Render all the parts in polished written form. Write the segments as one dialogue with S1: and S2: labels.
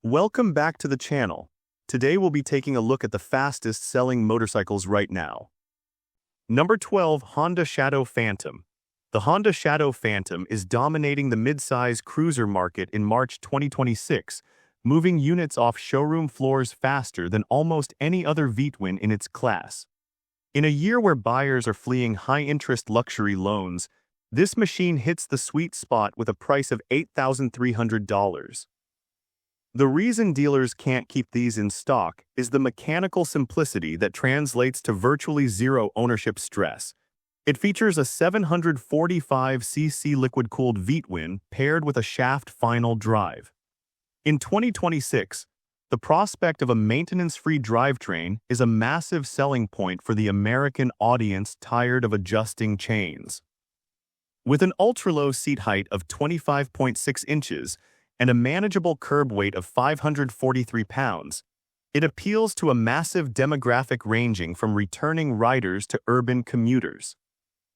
S1: Welcome back to the channel. Today we'll be taking a look at the fastest selling motorcycles right now. Number 12, Honda Shadow Phantom. The Honda Shadow Phantom is dominating the mid-size cruiser market in March 2026, moving units off showroom floors faster than almost any other V-twin in its class. In a year where buyers are fleeing high-interest luxury loans, this machine hits the sweet spot with a price of $8,300. The reason dealers can't keep these in stock is the mechanical simplicity that translates to virtually zero ownership stress. It features a 745cc liquid-cooled V-twin paired with a shaft final drive. In 2026, the prospect of a maintenance-free drivetrain is a massive selling point for the American audience tired of adjusting chains. With an ultra-low seat height of 25.6 inches, and a manageable curb weight of 543 pounds, it appeals to a massive demographic ranging from returning riders to urban commuters.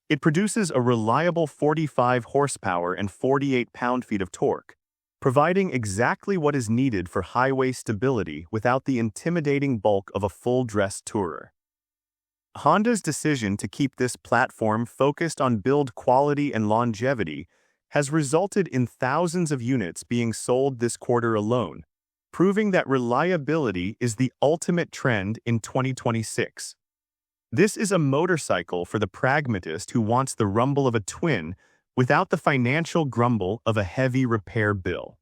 S1: It produces a reliable 45 horsepower and 48 pound-feet of torque, providing exactly what is needed for highway stability without the intimidating bulk of a full-dress tourer. Honda's decision to keep this platform focused on build quality and longevity has resulted in thousands of units being sold this quarter alone, proving that reliability is the ultimate trend in 2026. This is a motorcycle for the pragmatist who wants the rumble of a twin without the financial grumble of a heavy repair bill.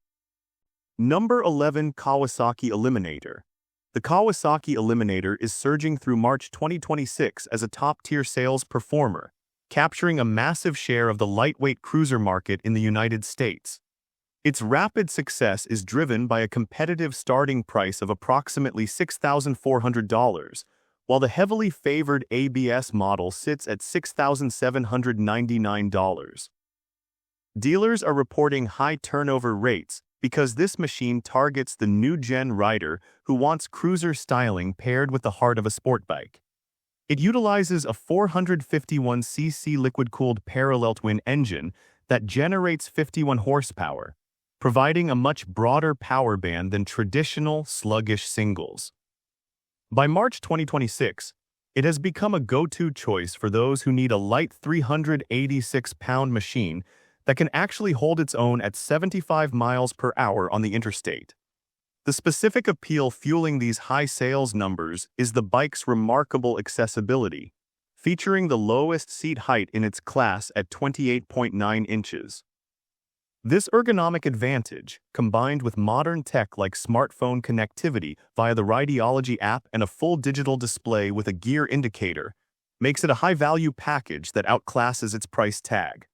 S1: Number 11, Kawasaki Eliminator. The Kawasaki Eliminator is surging through March 2026 as a top-tier sales performer, capturing a massive share of the lightweight cruiser market in the United States. Its rapid success is driven by a competitive starting price of approximately $6,400, while the heavily favored ABS model sits at $6,799. Dealers are reporting high turnover rates because this machine targets the new-gen rider who wants cruiser styling paired with the heart of a sport bike. It utilizes a 451cc liquid-cooled parallel twin engine that generates 51 horsepower, providing a much broader power band than traditional sluggish singles. By March 2026, it has become a go-to choice for those who need a light 386-pound machine that can actually hold its own at 75 miles per hour on the interstate. The specific appeal fueling these high sales numbers is the bike's remarkable accessibility, featuring the lowest seat height in its class at 28.9 inches. This ergonomic advantage, combined with modern tech like smartphone connectivity via the Rideology app and a full digital display with a gear indicator, makes it a high-value package that outclasses its price tag.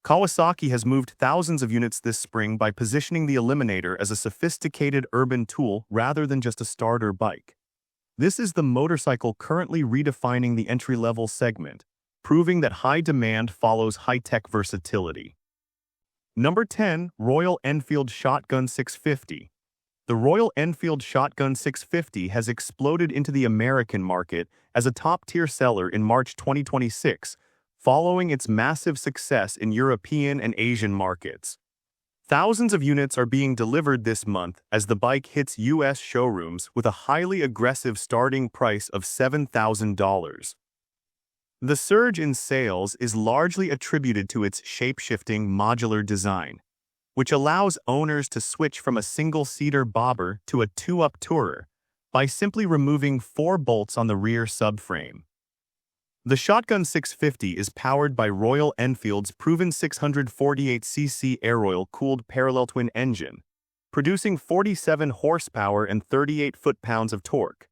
S1: Kawasaki has moved thousands of units this spring by positioning the Eliminator as a sophisticated urban tool rather than just a starter bike. This is the motorcycle currently redefining the entry-level segment, proving that high demand follows high-tech versatility. Number 10, Royal Enfield Shotgun 650. The Royal Enfield Shotgun 650 has exploded into the American market as a top-tier seller in March 2026, following its massive success in European and Asian markets. Thousands of units are being delivered this month as the bike hits U.S. showrooms with a highly aggressive starting price of $7,000. The surge in sales is largely attributed to its shape-shifting modular design, which allows owners to switch from a single-seater bobber to a two-up tourer by simply removing 4 bolts on the rear subframe. The Shotgun 650 is powered by Royal Enfield's proven 648cc air-oil-cooled parallel twin engine, producing 47 horsepower and 38 foot-pounds of torque.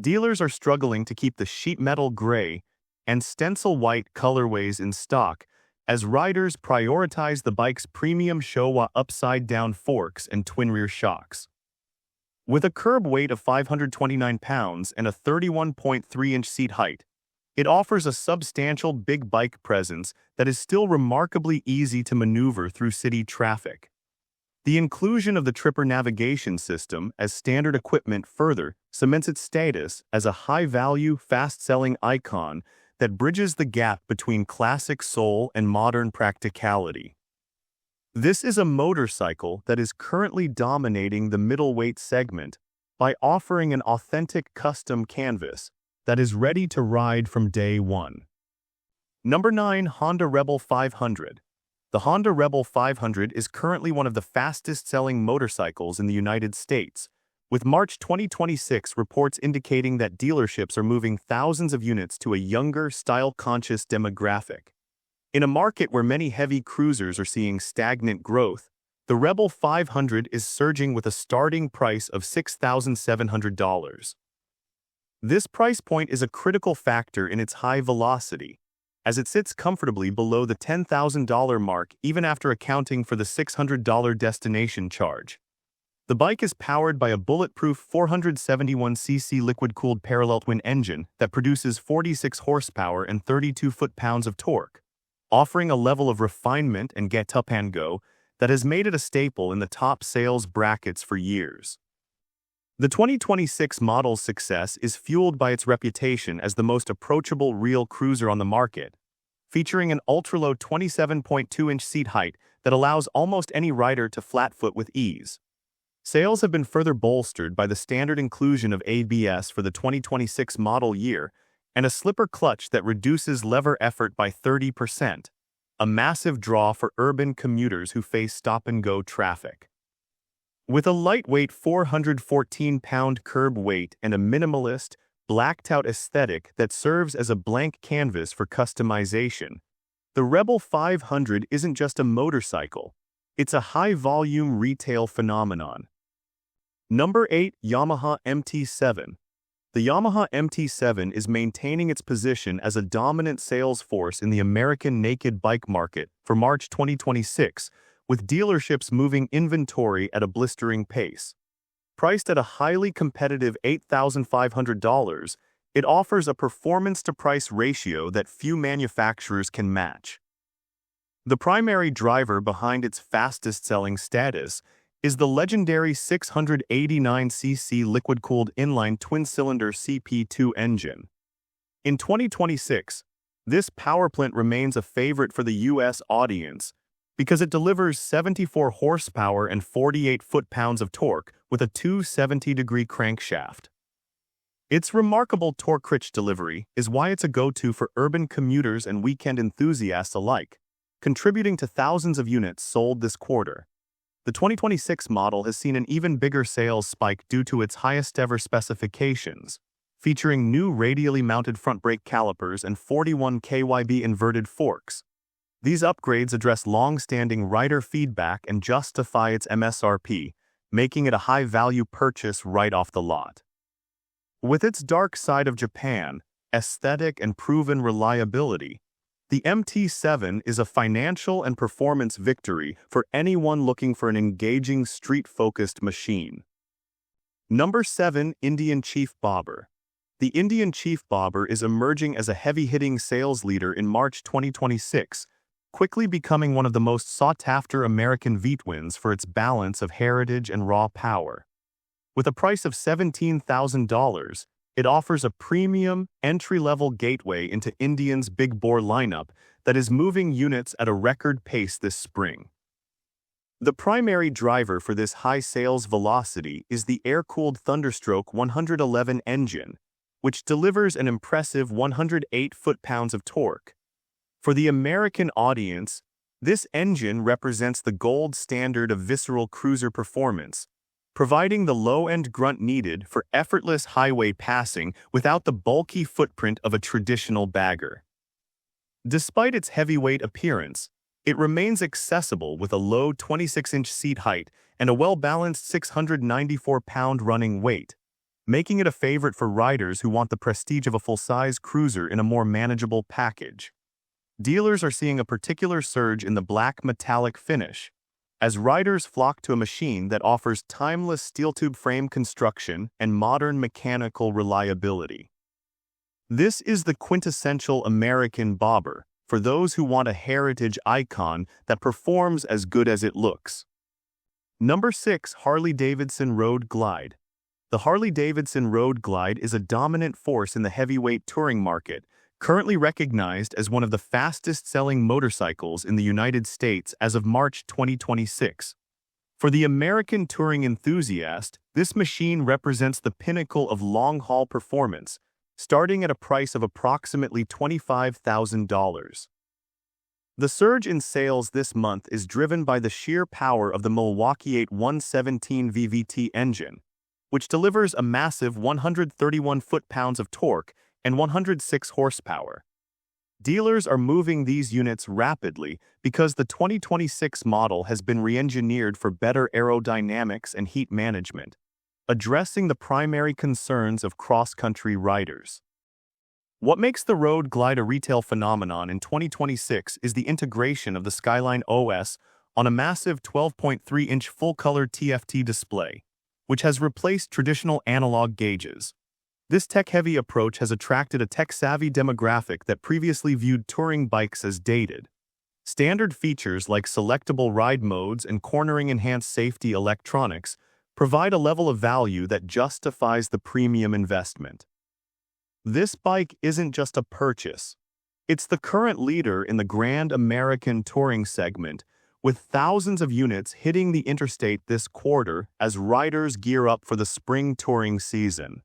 S1: Dealers are struggling to keep the sheet metal gray and stencil white colorways in stock as riders prioritize the bike's premium Showa upside-down forks and twin-rear shocks. With a curb weight of 529 pounds and a 31.3-inch seat height, it offers a substantial big bike presence that is still remarkably easy to maneuver through city traffic. The inclusion of the Tripper navigation system as standard equipment further cements its status as a high-value, fast-selling icon that bridges the gap between classic soul and modern practicality. This is a motorcycle that is currently dominating the middleweight segment by offering an authentic custom canvas that is ready to ride from day one. Number 9. Honda Rebel 500. The Honda Rebel 500 is currently one of the fastest-selling motorcycles in the United States, with March 2026 reports indicating that dealerships are moving thousands of units to a younger, style-conscious demographic. In a market where many heavy cruisers are seeing stagnant growth, the Rebel 500 is surging with a starting price of $6,700. This price point is a critical factor in its high velocity, as it sits comfortably below the $10,000 mark even after accounting for the $600 destination charge. The bike is powered by a bulletproof 471cc liquid-cooled parallel-twin engine that produces 46 horsepower and 32 foot-pounds of torque, offering a level of refinement and get-up-and-go that has made it a staple in the top sales brackets for years. The 2026 model's success is fueled by its reputation as the most approachable real cruiser on the market, featuring an ultra-low 27.2-inch seat height that allows almost any rider to flat-foot with ease. Sales have been further bolstered by the standard inclusion of ABS for the 2026 model year and a slipper clutch that reduces lever effort by 30%, a massive draw for urban commuters who face stop-and-go traffic. With a lightweight 414-pound curb weight and a minimalist, blacked-out aesthetic that serves as a blank canvas for customization, the Rebel 500 isn't just a motorcycle, it's a high-volume retail phenomenon. Number 8. Yamaha MT-07. The Yamaha MT-07 is maintaining its position as a dominant sales force in the American naked bike market for March 2026, with dealerships moving inventory at a blistering pace. Priced at a highly competitive $8,500, it offers a performance-to-price ratio that few manufacturers can match. The primary driver behind its fastest-selling status is the legendary 689cc liquid-cooled inline twin-cylinder CP2 engine. In 2026, this powerplant remains a favorite for the U.S. audience because it delivers 74 horsepower and 48 foot-pounds of torque with a 270-degree crankshaft. Its remarkable torque-rich delivery is why it's a go-to for urban commuters and weekend enthusiasts alike, contributing to thousands of units sold this quarter. The 2026 model has seen an even bigger sales spike due to its highest-ever specifications, featuring new radially mounted front brake calipers and 41 KYB inverted forks. These upgrades address long-standing rider feedback and justify its MSRP, making it a high-value purchase right off the lot. With its dark side of Japan, aesthetic and proven reliability, the MT-07 is a financial and performance victory for anyone looking for an engaging street-focused machine. Number 7. Indian Chief Bobber. The Indian Chief Bobber is emerging as a heavy-hitting sales leader in March 2026, quickly becoming one of the most sought-after American V-twins for its balance of heritage and raw power. With a price of $17,000, it offers a premium, entry-level gateway into Indian's big-bore lineup that is moving units at a record pace this spring. The primary driver for this high sales velocity is the air-cooled Thunderstroke 111 engine, which delivers an impressive 108 foot-pounds of torque. For the American audience, this engine represents the gold standard of visceral cruiser performance, providing the low-end grunt needed for effortless highway passing without the bulky footprint of a traditional bagger. Despite its heavyweight appearance, it remains accessible with a low 26-inch seat height and a well-balanced 694-pound running weight, making it a favorite for riders who want the prestige of a full-size cruiser in a more manageable package. Dealers are seeing a particular surge in the black metallic finish, as riders flock to a machine that offers timeless steel tube frame construction and modern mechanical reliability. This is the quintessential American bobber for those who want a heritage icon that performs as good as it looks. Number 6. Harley-Davidson Road Glide. The Harley-Davidson Road Glide is a dominant force in the heavyweight touring market, currently recognized as one of the fastest-selling motorcycles in the United States as of March 2026. For the American touring enthusiast, this machine represents the pinnacle of long-haul performance, starting at a price of approximately $25,000. The surge in sales this month is driven by the sheer power of the Milwaukee 117 VVT engine, which delivers a massive 131 foot-pounds of torque and 106 horsepower. Dealers are moving these units rapidly because the 2026 model has been re-engineered for better aerodynamics and heat management, addressing the primary concerns of cross-country riders. What makes the Road Glide a retail phenomenon in 2026 is the integration of the Skyline OS on a massive 12.3-inch full-color TFT display, which has replaced traditional analog gauges. This tech-heavy approach has attracted a tech-savvy demographic that previously viewed touring bikes as dated. Standard features like selectable ride modes and cornering-enhanced safety electronics provide a level of value that justifies the premium investment. This bike isn't just a purchase. It's the current leader in the Grand American Touring segment, with thousands of units hitting the interstate this quarter as riders gear up for the spring touring season.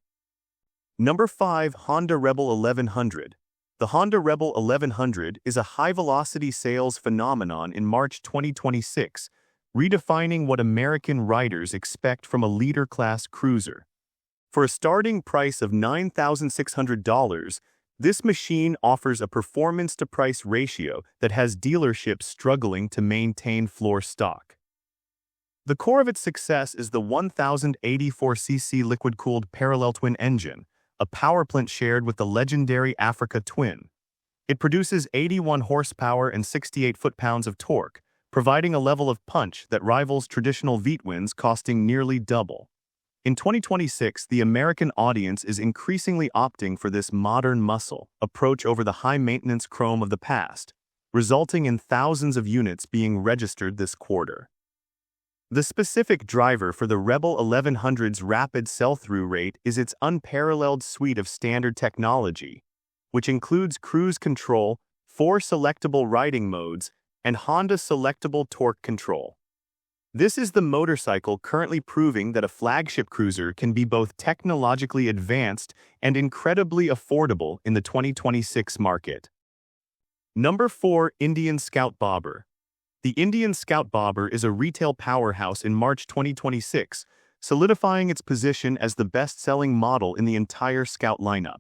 S1: Number 5. Honda Rebel 1100. The Honda Rebel 1100 is a high-velocity sales phenomenon in March 2026, redefining what American riders expect from a leader-class cruiser. For a starting price of $9,600, this machine offers a performance-to-price ratio that has dealerships struggling to maintain floor stock. The core of its success is the 1084cc liquid-cooled parallel twin engine, a powerplant shared with the legendary Africa Twin. It produces 81 horsepower and 68 foot-pounds of torque, providing a level of punch that rivals traditional V-twins costing nearly double. In 2026, the American audience is increasingly opting for this modern muscle approach over the high-maintenance chrome of the past, resulting in thousands of units being registered this quarter. The specific driver for the Rebel 1100's rapid sell-through rate is its unparalleled suite of standard technology, which includes cruise control, 4 selectable riding modes, and Honda selectable torque control. This is the motorcycle currently proving that a flagship cruiser can be both technologically advanced and incredibly affordable in the 2026 market. Number 4. Indian Scout Bobber. The Indian Scout Bobber is a retail powerhouse in March 2026, solidifying its position as the best-selling model in the entire Scout lineup.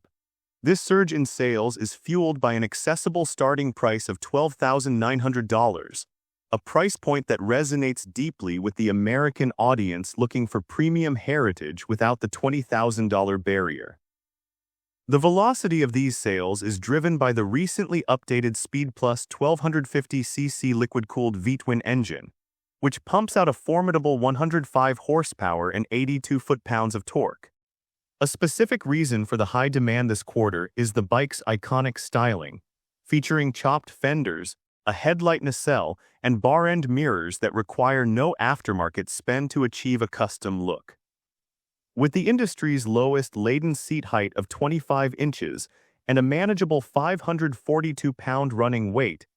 S1: This surge in sales is fueled by an accessible starting price of $12,900, a price point that resonates deeply with the American audience looking for premium heritage without the $20,000 barrier. The velocity of these sales is driven by the recently updated Speed Plus 1250cc liquid-cooled V-twin engine, which pumps out a formidable 105 horsepower and 82 foot-pounds of torque. A specific reason for the high demand this quarter is the bike's iconic styling, featuring chopped fenders, a headlight nacelle, and bar-end mirrors that require no aftermarket spend to achieve a custom look. With the industry's lowest laden seat height of 25 inches and a manageable 542-pound running weight,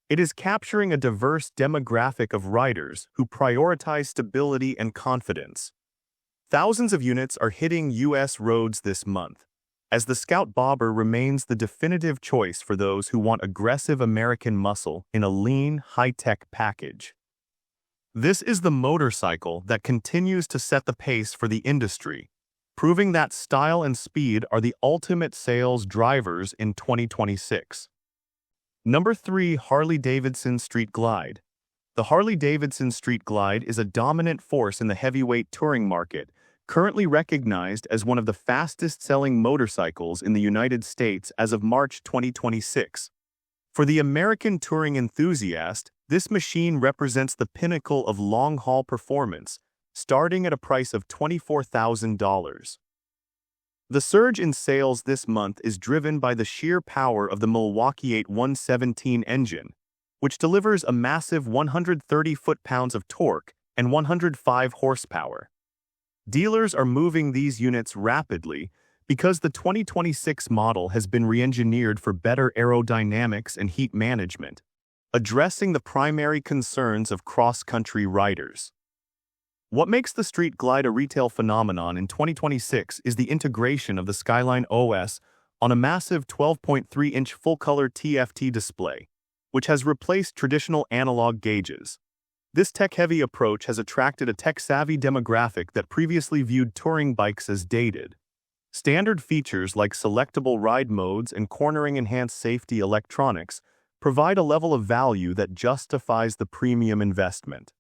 S1: it is capturing a diverse demographic of riders who prioritize stability and confidence. Thousands of units are hitting U.S. roads this month, as the Scout Bobber remains the definitive choice for those who want aggressive American muscle in a lean, high-tech package. This is the motorcycle that continues to set the pace for the industry, proving that style and speed are the ultimate sales drivers in 2026. Number 3. Harley-Davidson Street Glide. The Harley-Davidson Street Glide is a dominant force in the heavyweight touring market, currently recognized as one of the fastest-selling motorcycles in the United States as of March 2026. For the American touring enthusiast, this machine represents the pinnacle of long-haul performance, starting at a price of $24,000. The surge in sales this month is driven by the sheer power of the Milwaukee 117 engine, which delivers a massive 130 foot-pounds of torque and 105 horsepower. Dealers are moving these units rapidly Because the 2026 model has been re-engineered for better aerodynamics and heat management, addressing the primary concerns of cross-country riders. What makes the Street Glide a retail phenomenon in 2026 is the integration of the Skyline OS on a massive 12.3-inch full-color TFT display, which has replaced traditional analog gauges. This tech-heavy approach has attracted a tech-savvy demographic that previously viewed touring bikes as dated. Standard features like selectable ride modes and cornering-enhanced safety electronics provide a level of value that justifies the premium investment.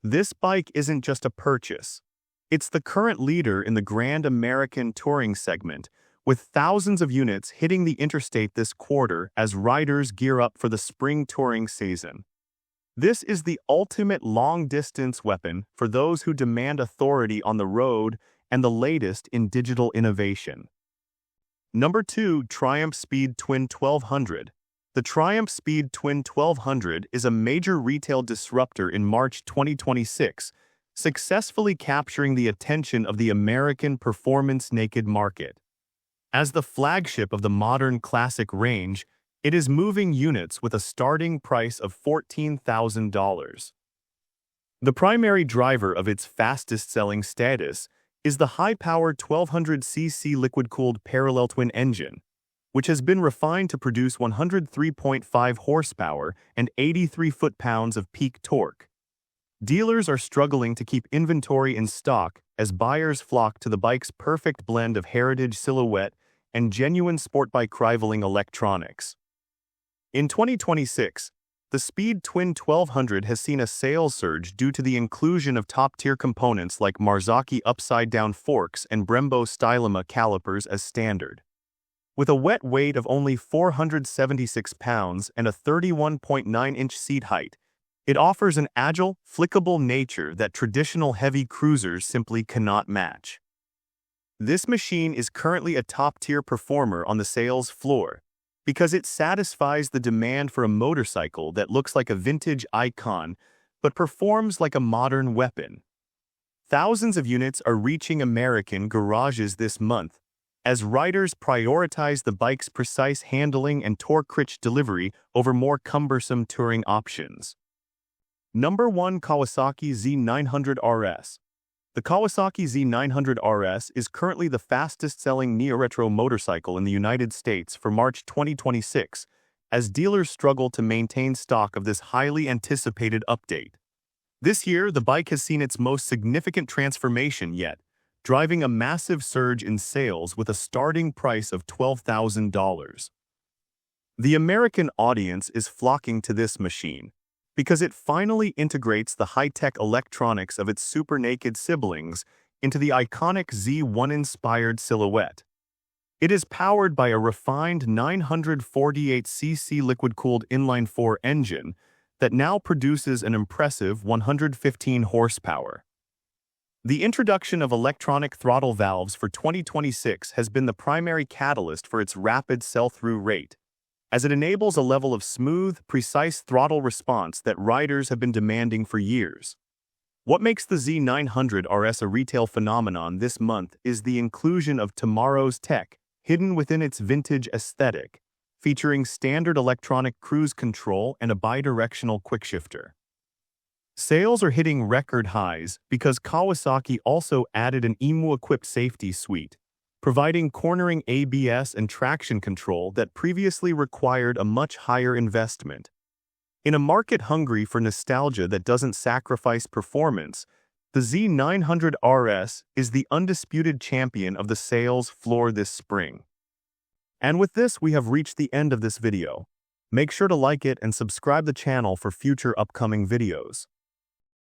S1: This bike isn't just a purchase. It's the current leader in the Grand American Touring segment, with thousands of units hitting the interstate this quarter as riders gear up for the spring touring season. This is the ultimate long-distance weapon for those who demand authority on the road and the latest in digital innovation. Number 2. Triumph Speed Twin 1200. The Triumph Speed Twin 1200 is a major retail disruptor in March 2026, successfully capturing the attention of the American performance naked market. As the flagship of the modern classic range, it is moving units with a starting price of $14,000. The primary driver of its fastest-selling status is the high-powered 1200cc liquid-cooled parallel twin engine, which has been refined to produce 103.5 horsepower and 83 foot-pounds of peak torque. Dealers are struggling to keep inventory in stock as buyers flock to the bike's perfect blend of heritage silhouette and genuine sport bike rivaling electronics. In 2026, the Speed Twin 1200 has seen a sales surge due to the inclusion of top-tier components like Marzocchi upside-down forks and Brembo Stylema calipers as standard. With a wet weight of only 476 pounds and a 31.9-inch seat height, it offers an agile, flickable nature that traditional heavy cruisers simply cannot match. This machine is currently a top-tier performer on the sales floor because it satisfies the demand for a motorcycle that looks like a vintage icon but performs like a modern weapon. Thousands of units are reaching American garages this month as riders prioritize the bike's precise handling and torque-rich delivery over more cumbersome touring options. Number 1. Kawasaki Z900 RS. The Kawasaki Z900 RS is currently the fastest-selling neo-retro motorcycle in the United States for March 2026, as dealers struggle to maintain stock of this highly anticipated update. This year, the bike has seen its most significant transformation yet, driving a massive surge in sales with a starting price of $12,000. The American audience is flocking to this machine because it finally integrates the high-tech electronics of its super naked siblings into the iconic Z1-inspired silhouette. It is powered by a refined 948cc liquid-cooled inline-4 engine that now produces an impressive 115 horsepower. The introduction of electronic throttle valves for 2026 has been the primary catalyst for its rapid sell-through rate, as it enables a level of smooth, precise throttle response that riders have been demanding for years. What makes the Z900 RS a retail phenomenon this month is the inclusion of tomorrow's tech hidden within its vintage aesthetic, featuring standard electronic cruise control and a bidirectional quickshifter. Sales are hitting record highs because Kawasaki also added an EMU-equipped safety suite, providing cornering ABS and traction control that previously required a much higher investment. In a market hungry for nostalgia that doesn't sacrifice performance, the Z900 RS is the undisputed champion of the sales floor this spring. And with this, we have reached the end of this video. Make sure to like it and subscribe the channel for future upcoming videos.